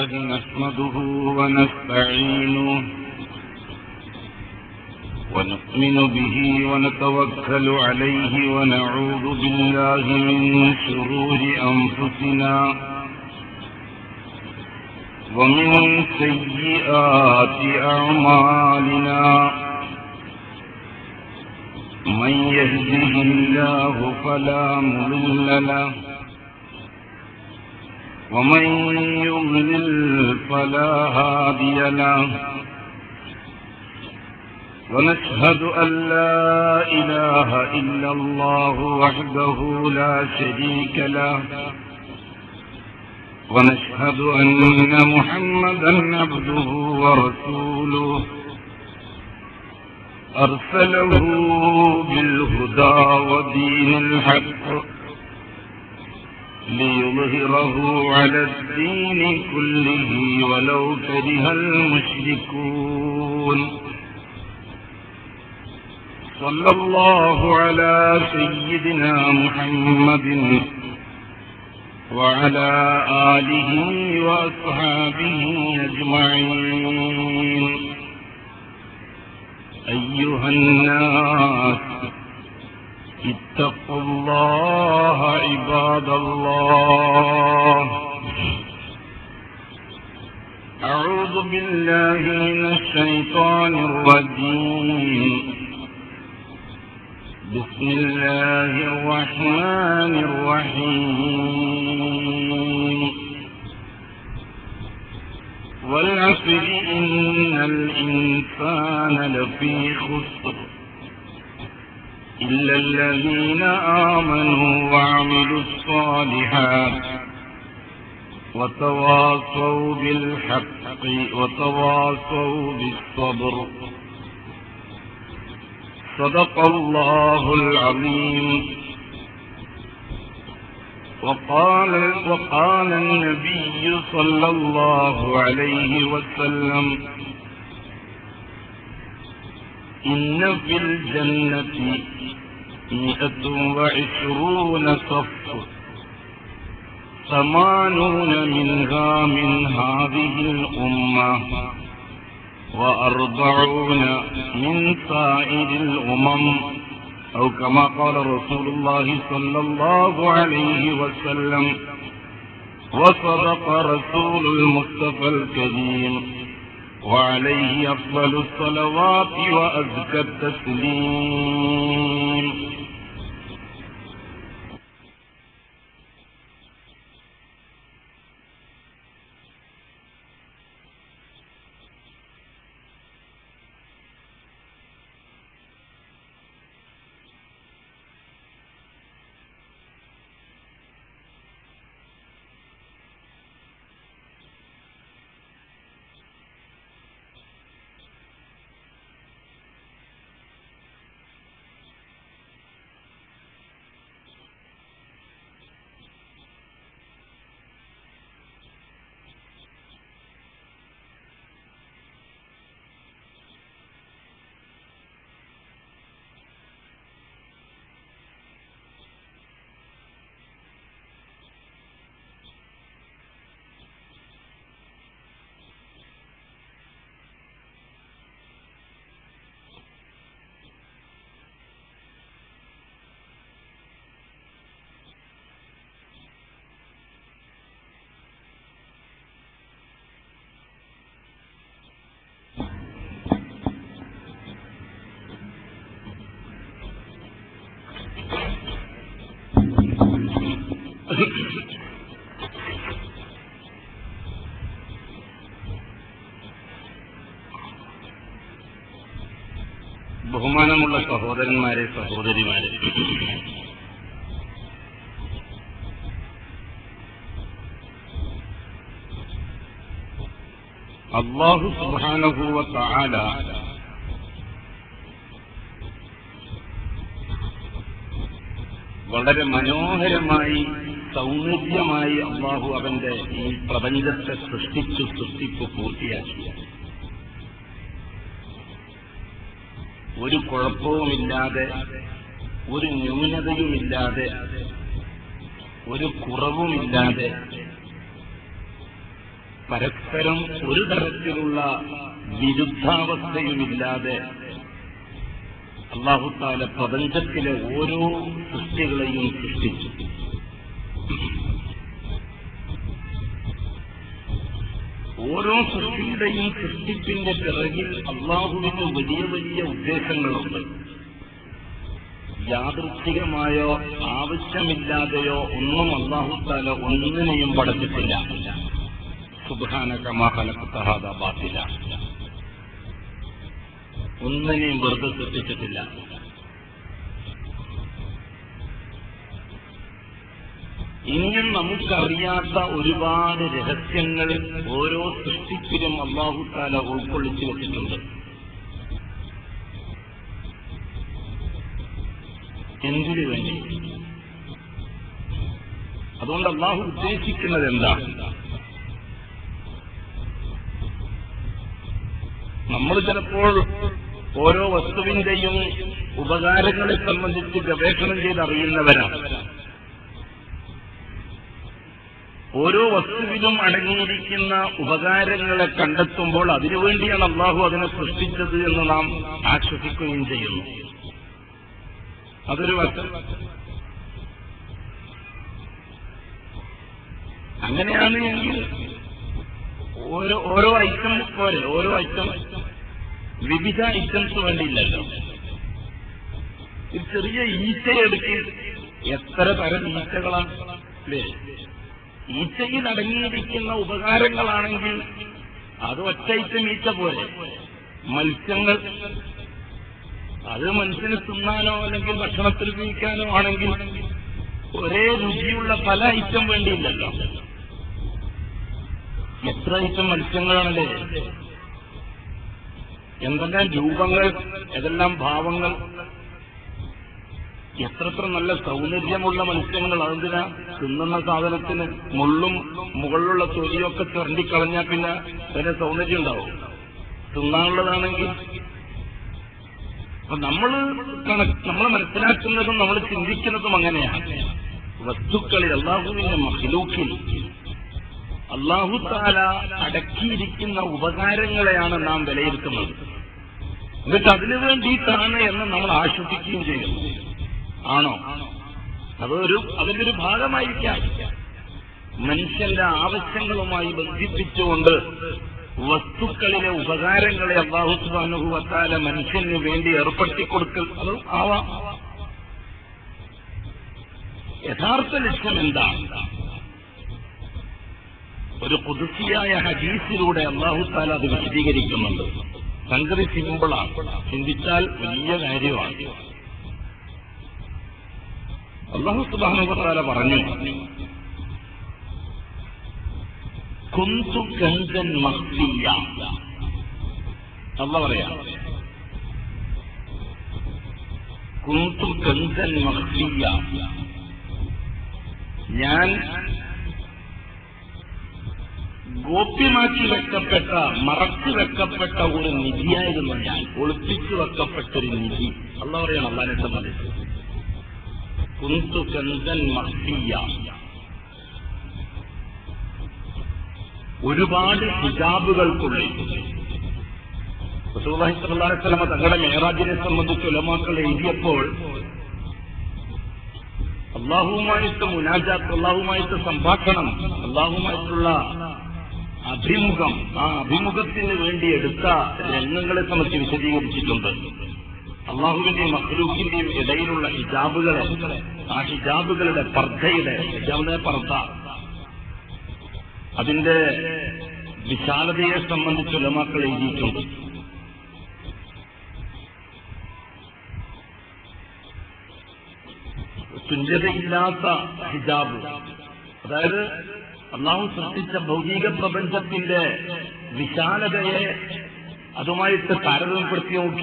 لله نحمده ونستعينه ونؤمن به ونتوكل عليه ونعوذ بالله من شرور أنفسنا ومن سيئات أعمالنا من يهده الله فلا مضل له ومن يضلل فلا هادي له ونشهد أن لا إله إلا الله وحده لا شريك له ونشهد أن محمدا عبده ورسوله أرسله بالهدى ودين الحق ليظهره على الدين كله ولو كره المشركون صلى الله على سيدنا محمد وعلى آله وأصحابه أجمعين أيها الناس اتقوا الله عباد الله أعوذ بالله من الشيطان الرجيم بسم الله الرحمن الرحيم والعصر إن الإنسان لفي خسر إلا الذين آمنوا وعملوا الصالحات وتواصوا بالحق وتواصوا بالصبر صدق الله العظيم. وقال النبي صلى الله عليه وسلم إن في الجنة 120 صف 80 منها من هذه الأمة و40 من سائر الأمم أو كما قال رسول الله صلى الله عليه وسلم وصدق رسول المصطفى الكريم وعليه أفضل الصلوات وأزكى التسليم. ബഹുമാനമുള്ള സഹോദരന്മാരെ, സഹോദരിമാരെ, അല്ലാഹു സുബ്ഹാനഹു വ തആല വളരെ മനോഹരമായി സൗന്ദര്യമായി അല്ലാഹു അവന്റെ ഈ പ്രപഞ്ചത്തെ സൃഷ്ടിപ്പ് പൂർത്തിയാക്കി. ഒരു കുഴപ്പവുമില്ലാതെ, ഒരു ന്യൂനതയുമില്ലാതെ, ഒരു കുറവുമില്ലാതെ പരസ്പരം ഒരു തരത്തിലുള്ള വിരുദ്ധാവസ്ഥയുമില്ലാതെ അല്ലാഹു തആല പ്രപഞ്ചത്തിലെ ഓരോ സൃഷ്ടികളെയും സൃഷ്ടിച്ചു. ഓരോ സൃഷ്ടിയുടെയും സൃഷ്ടിപ്പിന്റെ പിറകിൽ അല്ലാഹുവിന് വലിയ വലിയ ഉദ്ദേശങ്ങളുണ്ട്. യാദൃച്ഛികമായോ ആവശ്യമില്ലാതെയോ ഒന്നും അല്ലാഹു തആല ഒന്നിനെയും പടച്ചിട്ടില്ല. സുബ്ഹാനക മാ ഖലഖത ഹാദാ ബാതില. ഒന്നിനെയും വെറുതെ സൃഷ്ടിച്ചിട്ടില്ല. ഇനിയും നമുക്കറിയാത്ത ഒരുപാട് രഹസ്യങ്ങൾ ഓരോ സൃഷ്ടിപ്പിലും അല്ലാഹു തആല ഉൾക്കൊള്ളിച്ചു വെച്ചിട്ടുണ്ട്. എന്തിനു വേണ്ടി? അതുകൊണ്ട് അല്ലാഹു ഉദ്ദേശിക്കുന്നത് എന്താ? നമ്മൾ ചിലപ്പോൾ ഓരോ വസ്തുവിന്റെയും ഉപകാരങ്ങളെ സംബന്ധിച്ച് ഗവേഷണം ചെയ്തറിയുന്നവരാണ്. ഓരോ വസ്തുവിലും അടങ്ങിയിരിക്കുന്ന ഉപകാരങ്ങളെ കണ്ടെത്തുമ്പോൾ അതിനുവേണ്ടിയാണ് അല്ലാഹു അതിനെ സൃഷ്ടിച്ചത് എന്ന് നാം ആശ്വസിക്കുകയും ചെയ്യുന്നു. അതൊരു വസ്തു. അങ്ങനെയാണ് എങ്കിൽ ഓരോ ഐറ്റം പോലെ ഓരോ ഐറ്റം വിവിധ ഐറ്റംസ് വേണ്ടിയില്ലല്ലോ. ഒരു ചെറിയ ഈച്ചയെടുക്കി എത്ര തരം ഈച്ചകളാണ് അല്ലേ? ഈച്ചയിൽ അടങ്ങിയിരിക്കുന്ന ഉപകാരങ്ങളാണെങ്കിൽ അത് ഒറ്റ ഐറ്റം ഈച്ച പോലെ. മത്സ്യങ്ങൾ അത് മനുഷ്യന് തിന്നാനോ അല്ലെങ്കിൽ ഭക്ഷണത്തിൽ ഉപയോഗിക്കാനോ ആണെങ്കിൽ ഒരേ രുചിയുള്ള പല ഐറ്റം വേണ്ടിയില്ലല്ലോ. എത്ര ഐറ്റം മത്സ്യങ്ങളാണല്ലേ? എന്തെല്ലാം രൂപങ്ങൾ, ഏതെല്ലാം ഭാവങ്ങൾ, എത്രത്ര നല്ല സൗന്ദര്യമുള്ള മത്സ്യങ്ങൾ. അതെന്തിനാ? തിന്നുന്ന സാധനത്തിന് മുള്ളും മുകളിലുള്ള തൊലിയൊക്കെ ചുരണ്ടിക്കളഞ്ഞാൽ പിന്നെ അതിന് സൗന്ദര്യം ഉണ്ടാവും. തിന്നാനുള്ളതാണെങ്കിൽ അപ്പൊ നമ്മൾ മനസ്സിലാക്കുന്നതും നമ്മൾ ചിന്തിക്കുന്നതും അങ്ങനെയാണ്. വസ്തുക്കളിൽ അല്ലാഹുവിന്റെ മഖ്ലൂഖിൽ അല്ലാഹു തആല അടക്കിയിരിക്കുന്ന ഉപകാരങ്ങളെയാണ് നാം വിലയിരുത്തുന്നത്. എന്നിട്ട് അതിനു വേണ്ടിയിട്ടാണ് എന്ന് നമ്മൾ ആശ്വസിക്കുകയും ചെയ്യുന്നു. ആണോ? അതിന്റെ ഒരു ഭാഗമായിരിക്കാം. മനുഷ്യന്റെ ആവശ്യങ്ങളുമായി ബന്ധിപ്പിച്ചുകൊണ്ട് വസ്തുക്കളിലെ ഉപകാരങ്ങളെ അല്ലാഹു സുബ്ഹാനഹു വ തആല മനുഷ്യന് വേണ്ടി ഏർപ്പെടുത്തിക്കൊടുക്കൽ അത് ആവാം. യഥാർത്ഥ ലക്ഷ്യം എന്താണ്? ഒരു ഖുദ്സിയായ ഹദീസിലൂടെ അല്ലാഹു തആല അത് വിശദീകരിക്കുന്നുണ്ട്. സംഗതി സിമ്പിളാണ്, ചിന്തിച്ചാൽ വലിയ കാര്യമാണ്. അല്ലാഹു സുബ്ഹാനഹു വ തആല പറഞ്ഞു, കുന്തു കൻസൻ മഖ്ഫിയ. അല്ലാഹു പറയാ, കുന്തു കൻസൻ മഖ്ഫിയ, ഞാൻ ഗോപ്യമാക്കി വെക്കപ്പെട്ട, മറച്ചു വെക്കപ്പെട്ട ഒരു നിധിയായിരുന്നു. ഞാൻ ഒളിപ്പിച്ചു വെക്കപ്പെട്ടൊരു നിധി. അല്ലാഹു പറയാണ് അല്ലാഹുവിനെ സംബന്ധിച്ച്, കുന്തു കൻസൻ മഖ്ഫിയ. ഒരുപാട് ഹിജാബുകൾക്കുള്ളിൽ റസൂലുള്ളാഹി സ്വല്ലല്ലാഹു അലൈഹി വസല്ലം തങ്ങളുടെ മിഅ്റാജിനെ സംബന്ധിച്ച് ഉലമാക്കൾ എഴുതിയപ്പോൾ അല്ലാഹുവുമായിട്ട് മുനാജാത്ത്, അല്ലാഹുവുമായിട്ട് സംഭാഷണം, അല്ലാഹുവുമായിട്ടുള്ള അഭിമുഖം, ആ അഭിമുഖത്തിന് വേണ്ടി എടുത്ത രംഗങ്ങളെ സംബന്ധിച്ച് വിശദീകരിച്ചിട്ടുണ്ട്. അല്ലാഹുവിന്റെയും മഖ്ലൂഖിന്റെയും ഇടയിലുള്ള ഹിജാബുകളെ, ആ ഹിജാബുകളുടെ പർദ്ദയുടെ, ഹിജാബിന്റെ പർദ്ദ, അതിന്റെ വിശാലതയെ സംബന്ധിച്ച് ഉലമാക്കൾ എഴുതിയിട്ടുണ്ട്. തുല്യതയില്ലാത്ത ഹിജാബ്, അതായത് അല്ലാഹു സൃഷ്ടിച്ച ഭൗതിക പ്രപഞ്ചത്തിന്റെ വിശാലതയെ അതുമായിട്ട് താരതമ്യപ്പെടുത്തി നോക്കി